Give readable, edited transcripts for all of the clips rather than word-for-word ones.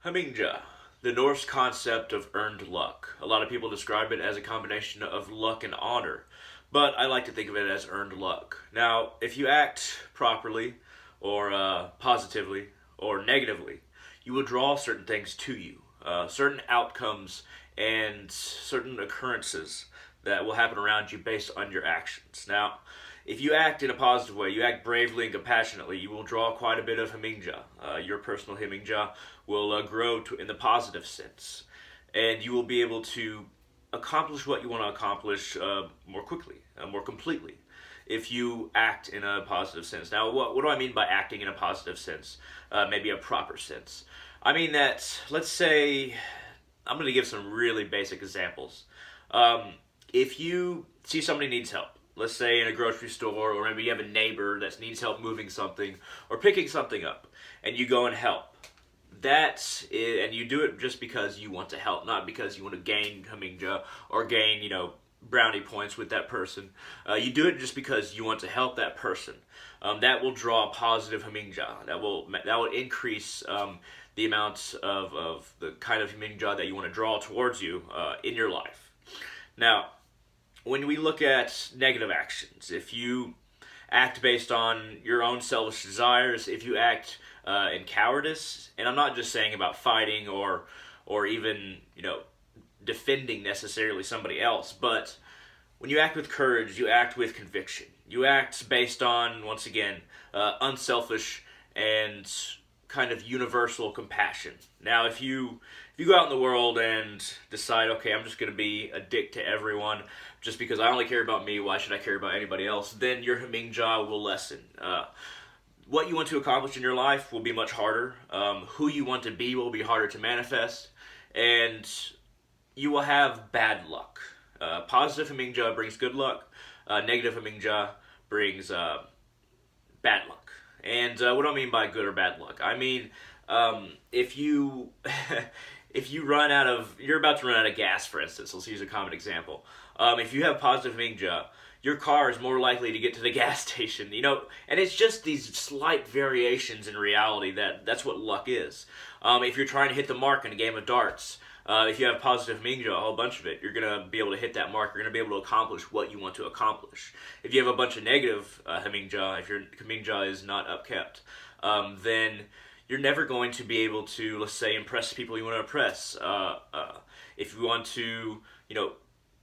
Hamingja, the Norse concept of earned luck. A lot of people describe it as a combination of luck and honor, but I like to think of it as earned luck. Now, if you act properly, or positively, or negatively, you will draw certain things to you, certain outcomes and certain occurrences that will happen around you based on your actions. Now, if you act in a positive way, you act bravely and compassionately, you will draw quite a bit of Hamingja. Your personal Hamingja will grow in the positive sense, and you will be able to accomplish what you want to accomplish more quickly, more completely, if you act in a positive sense. Now, what do I mean by acting in a positive sense? Maybe a proper sense. I mean that, let's say, I'm going to give some really basic examples. If you see somebody needs help, let's say in a grocery store, or maybe you have a neighbor that needs help moving something or picking something up, and you go and help. And you do it just because you want to help, not because you want to gain Hamingja or gain, brownie points with that person. You do it just because you want to help that person. That will draw positive Hamingja. That will increase the amount of the kind of Hamingja that you want to draw towards you in your life. Now, when we look at negative actions, if you act based on your own selfish desires, if you act in cowardice, and I'm not just saying about fighting or even defending necessarily somebody else, but when you act with courage, you act with conviction. You act based on, once again, unselfish and kind of universal compassion. Now, if you go out in the world and decide, okay, I'm just going to be a dick to everyone just because I only care about me, why should I care about anybody else? Then your Hamingja will lessen. What you want to accomplish in your life will be much harder. Who you want to be will be harder to manifest, and you will have bad luck. Positive Hamingja brings good luck. Negative Hamingja brings bad luck. And what do I mean by good or bad luck? I mean, if you if you're about to run out of gas, for instance. Let's use a common example. If you have positive Hamingja, your car is more likely to get to the gas station. And it's just these slight variations in reality that's what luck is. If you're trying to hit the mark in a game of darts, if you have positive Hamingja, a whole bunch of it, you're going to be able to hit that mark. You're going to be able to accomplish what you want to accomplish. If you have a bunch of negative Hamingja, if your Hamingja is not upkept, then you're never going to be able to, let's say, impress people you want to impress. If you want to,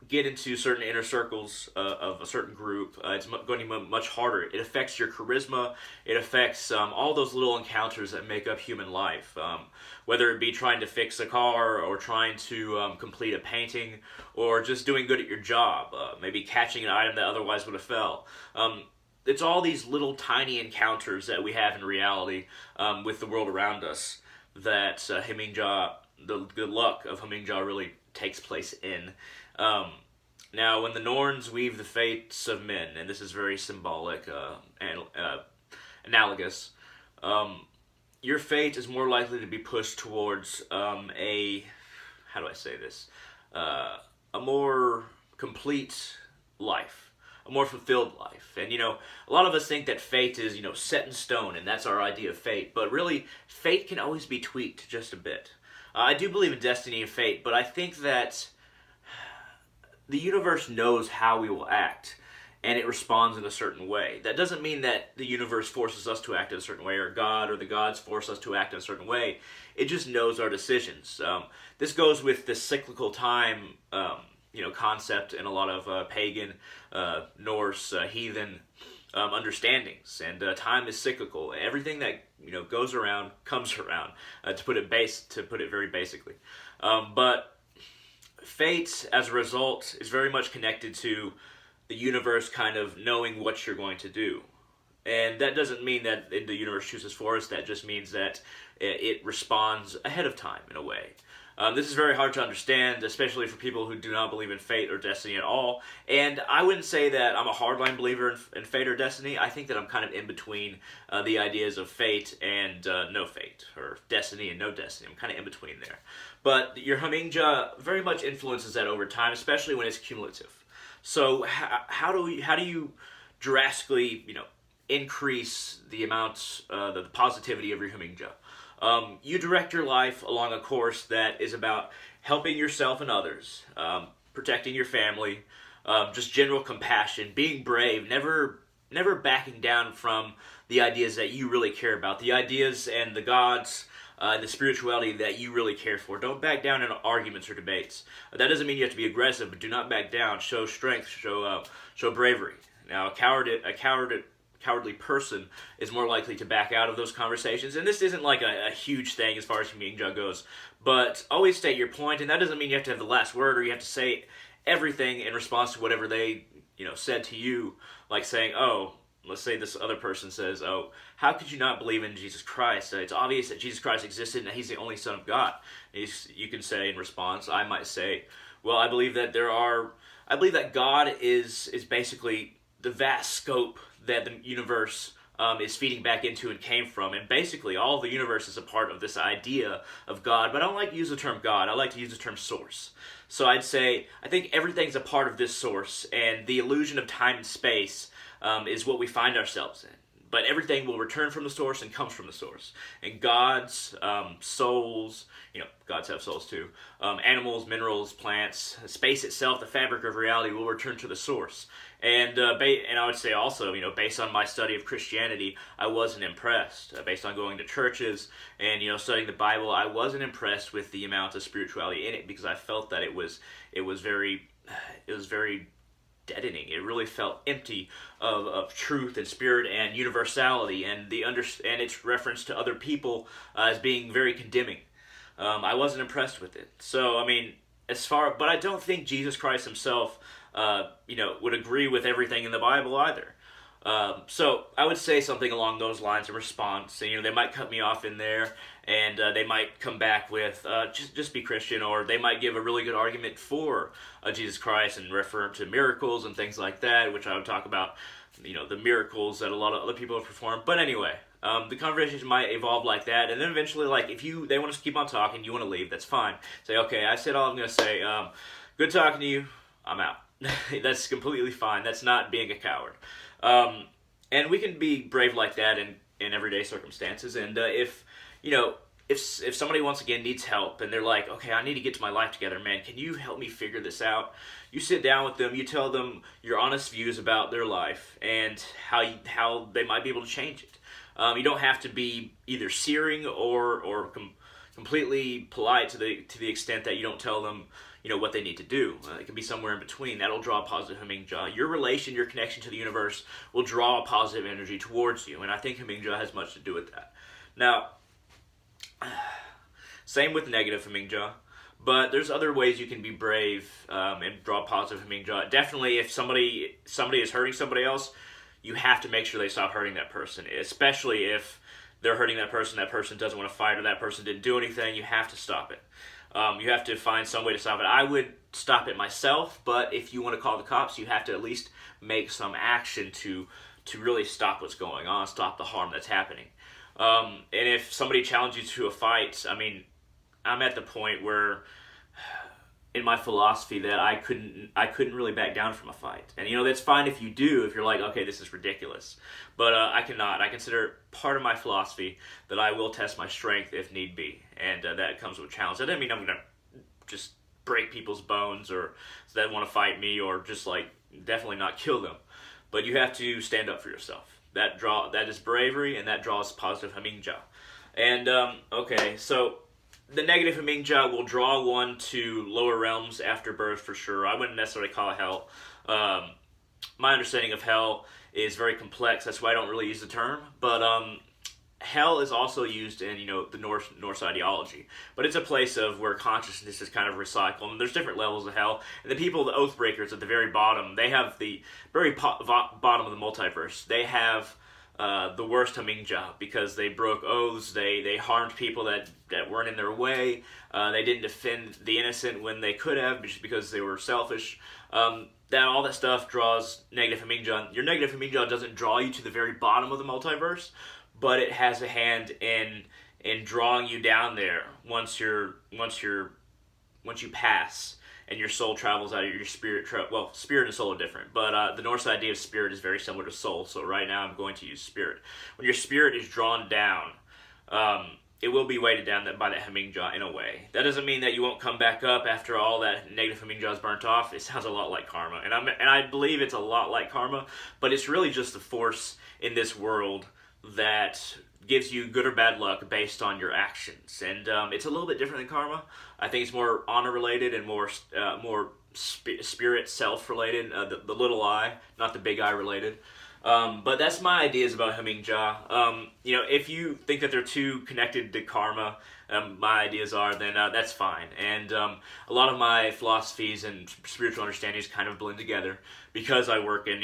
get into certain inner circles of a certain group, it's going to be much harder. It affects your charisma. It affects all those little encounters that make up human life. Whether it be trying to fix a car, or trying to complete a painting, or just doing good at your job, maybe catching an item that otherwise would have fell. It's all these little tiny encounters that we have in reality with the world around us that Hamingja, the good luck of Hamingja really takes place in. Now, when the Norns weave the fates of men, and this is very symbolic and analogous, your fate is more likely to be pushed towards how do I say this, a more complete life, a more fulfilled life. And, a lot of us think that fate is, set in stone, and that's our idea of fate. But really, fate can always be tweaked just a bit. I do believe in destiny and fate, but I think that the universe knows how we will act, and it responds in a certain way. That doesn't mean that the universe forces us to act in a certain way, or God or the gods force us to act in a certain way. It just knows our decisions. This goes with the cyclical time, concept in a lot of pagan, Norse, heathen understandings. And time is cyclical. Everything that goes around comes around. To put it very basically, but fate, as a result, is very much connected to the universe kind of knowing what you're going to do. And that doesn't mean that the universe chooses for us. That just means that it responds ahead of time, in a way. This is very hard to understand, especially for people who do not believe in fate or destiny at all. And I wouldn't say that I'm a hardline believer in fate or destiny. I think that I'm kind of in between the ideas of fate and no fate, or destiny and no destiny. I'm kind of in between there. But your Hamingja very much influences that over time, especially when it's cumulative. So how do you drastically, increase the amount, the positivity of your Hamingja? You direct your life along a course that is about helping yourself and others, protecting your family, just general compassion, being brave, never backing down from the ideas that you really care about, the ideas and the gods, the spirituality that you really care for. Don't back down in arguments or debates. That doesn't mean you have to be aggressive, but do not back down. Show strength. Show bravery. Now, cowardly person is more likely to back out of those conversations. And this isn't like a huge thing as far as Hamingja goes, but always state your point, and that doesn't mean you have to have the last word or you have to say everything in response to whatever they said to you, like saying, oh, let's say this other person says, oh, how could you not believe in Jesus Christ? It's obvious that Jesus Christ existed and that he's the only Son of God. You can say in response, I might say, well, I believe that God is basically the vast scope that the universe is feeding back into and came from. And basically, all of the universe is a part of this idea of God. But I don't like to use the term God. I like to use the term source. So I'd say, I think everything's a part of this source. And the illusion of time and space is what we find ourselves in. But everything will return from the source and comes from the source. And gods, souls, gods have souls too. Animals, minerals, plants, space itself, the fabric of reality will return to the source. And I would say also, based on my study of Christianity, I wasn't impressed. Based on going to churches and studying the Bible, I wasn't impressed with the amount of spirituality in it because I felt that it was very deadening. It really felt empty of truth and spirit and universality and and its reference to other people as being very condemning. I wasn't impressed with it. So but I don't think Jesus Christ himself, would agree with everything in the Bible either. So I would say something along those lines in response. And, they might cut me off in there, and they might come back with just be Christian, or they might give a really good argument for Jesus Christ and refer to miracles and things like that, which I would talk about, the miracles that a lot of other people have performed. But anyway, the conversation might evolve like that, and then eventually, if they want to keep on talking, you want to leave, that's fine. Say, okay, I said all I'm going to say. Good talking to you. I'm out. That's completely fine. That's not being a coward. And we can be brave like that in everyday circumstances. And if somebody once again needs help and they're like, okay, I need to get to my life together, man, can you help me figure this out? You sit down with them, you tell them your honest views about their life and how they might be able to change it. You don't have to be either searing or completely polite to the extent that you don't tell them what they need to do. It can be somewhere in between. That'll draw a positive Hamingja. Your connection to the universe will draw a positive energy towards you, and I think Hamingja has much to do with that. Now, same with negative Hamingja, but there's other ways you can be brave and draw positive Hamingja. Definitely, if somebody is hurting somebody else, you have to make sure they stop hurting that person, especially if they're hurting that person doesn't want to fight, or that person didn't do anything. You have to stop it. You have to find some way to stop it. I would stop it myself, but if you want to call the cops, you have to at least make some action to really stop what's going on, stop the harm that's happening. And if somebody challenges you to a fight, I'm at the point where, in my philosophy, that I couldn't really back down from a fight. And that's fine if you do, if you're like, okay, this is ridiculous. But I cannot. I consider part of my philosophy that I will test my strength if need be. And that comes with a challenge. That doesn't mean I'm going to just break people's bones or so they want to fight me, or just definitely not kill them. But you have to stand up for yourself. That is bravery, and that draws positive Hamingja. And okay, so the negative Hamingja will draw one to lower realms after birth for sure. I wouldn't necessarily call it hell. My understanding of hell is very complex. That's why I don't really use the term. But hell is also used in the Norse ideology, but it's a place of where consciousness is kind of recycled. And there's different levels of hell. And the people, the oath breakers at the very bottom, they have the very bottom of the multiverse. They have the worst Hamingja because they broke oaths. They harmed people that weren't in their way. They didn't defend the innocent when they could have, just because they were selfish. All that stuff draws negative Hamingja. Your negative Hamingja doesn't draw you to the very bottom of the multiverse, but it has a hand in drawing you down there once you pass and your soul travels out of your spirit. Spirit and soul are different, but the Norse idea of spirit is very similar to soul. So right now I'm going to use spirit. When your spirit is drawn down, it will be weighted down by that Hamingja in a way. That doesn't mean that you won't come back up after all that negative Hamingja is burnt off. It sounds a lot like karma, and I believe it's a lot like karma, but it's really just the force in this world that gives you good or bad luck based on your actions, and it's a little bit different than karma. I think it's more honor related and more spirit self related. The little I, not the big I related. But that's my ideas about Hamingja. If you think that they're too connected to karma, my ideas are, then that's fine. And a lot of my philosophies and spiritual understandings kind of blend together because I work in,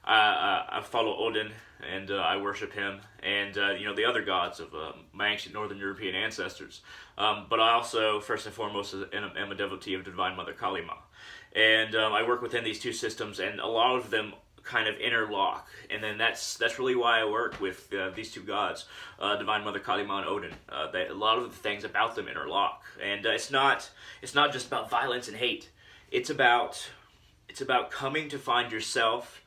I follow Odin and I worship him and, the other gods of my ancient Northern European ancestors. But I also, first and foremost, am a devotee of Divine Mother Kali Ma. And I work within these two systems, and a lot of them kind of interlock, and then that's really why I work with these two gods, Divine Mother Kali Ma and Odin. A lot of the things about them interlock, and it's not just about violence and hate. It's about coming to find yourself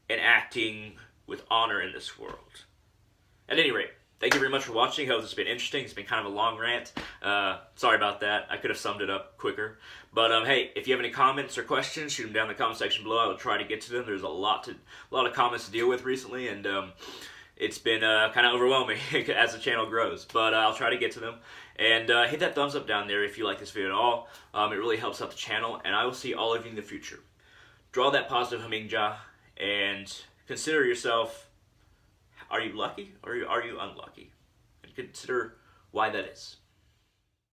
and acting with honor in this world. At any rate, thank you very much for watching. I hope this has been interesting. It's been kind of a long rant. Sorry about that. I could have summed it up quicker. But hey, if you have any comments or questions, shoot them down in the comment section below. I will try to get to them. There's a lot of comments to deal with recently, and it's been kind of overwhelming as the channel grows. But I'll try to get to them. And hit that thumbs up down there if you like this video at all. It really helps out the channel, and I will see all of you in the future. Draw that positive Hamingja, and consider yourself, are you lucky or are you unlucky? And consider why that is.